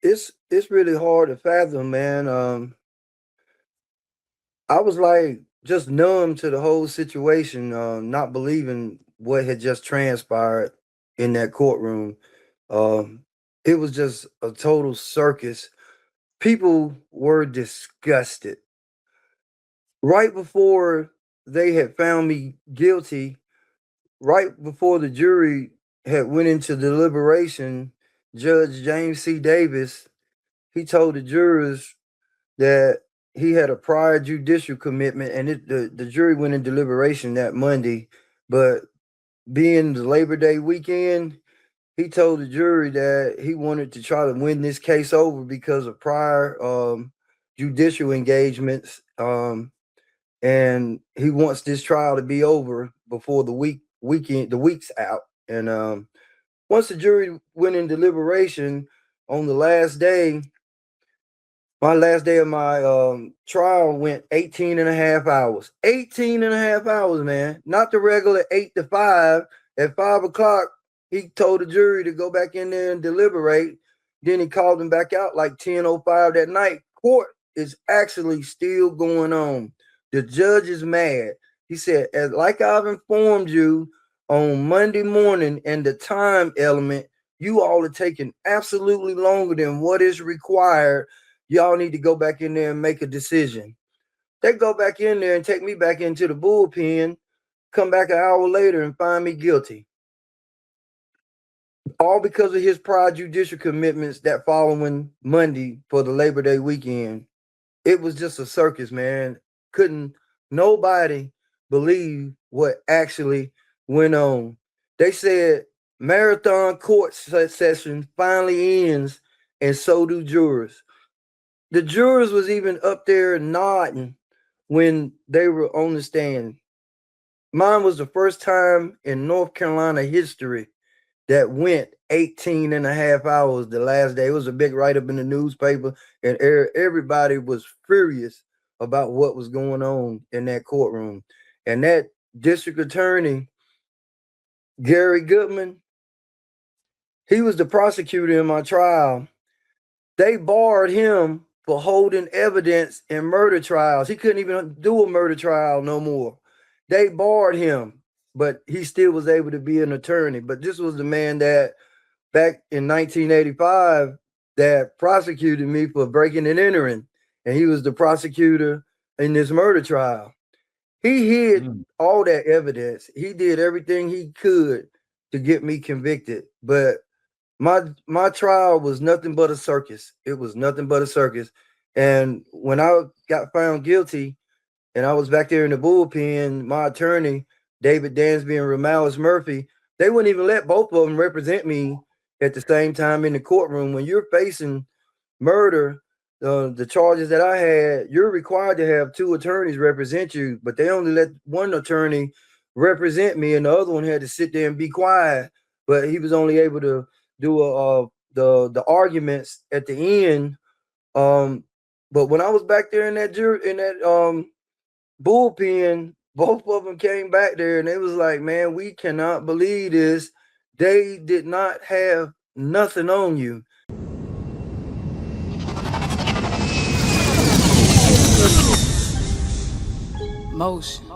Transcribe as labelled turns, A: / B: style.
A: It's really hard to fathom, man. I was like just numb to the whole situation, not believing what had just transpired in that courtroom. Um, it was just a total circus. People were disgusted. Right before they had found me guilty, right before the jury had went into deliberation, Judge James C. Davis, he told the jurors that he had a prior judicial commitment, and the jury went in deliberation that Monday. But being the Labor Day weekend, he told the jury that he wanted to try to win this case over because of prior judicial engagements, and he wants this trial to be over before the week's out. And once the jury went in deliberation on the last day, my last day of my trial went 18 and a half hours. 18 and a half hours, man. Not the regular 8 to 5. At 5 o'clock, he told the jury to go back in there and deliberate. Then he called them back out like 10:05 that night. Court is actually still going on. The judge is mad. He said, as like I've informed you on Monday morning and the time element, you all are taking absolutely longer than what is required. Y'all need to go back in there and make a decision. They go back in there and take me back into the bullpen, come back an hour later and find me guilty. All because of his prior judicial commitments that following Monday for the Labor Day weekend. It was just a circus, man. Couldn't nobody believe what actually went on. They said marathon court session finally ends, and so do jurors. The jurors was even up there nodding when they were on the stand. Mine was the first time in North Carolina history that went 18 and a half hours the last day. It was a big write-up in the newspaper, and everybody was furious about what was going on in that courtroom. And that district attorney, Gary Goodman, he was the prosecutor in my trial. They barred him for holding evidence in murder trials. He couldn't even do a murder trial no more. They barred him, but he still was able to be an attorney. But this was the man that back in 1985 that prosecuted me for breaking and entering, and he was the prosecutor in this murder trial. He hid all that evidence. He did everything he could to get me convicted, but my trial was nothing but a circus. It was nothing but a circus. And when I got found guilty and I was back there in the bullpen, my attorney, David Dansby and Ramalis Murphy, they wouldn't even let both of them represent me at the same time in the courtroom. When you're facing murder, the charges that I had, you're required to have two attorneys represent you, but they only let one attorney represent me, and the other one had to sit there and be quiet. But he was only able to do the arguments at the end. But when I was back there in that bullpen, both of them came back there and they was like, man, we cannot believe this. They did not have nothing on you.
B: Motion.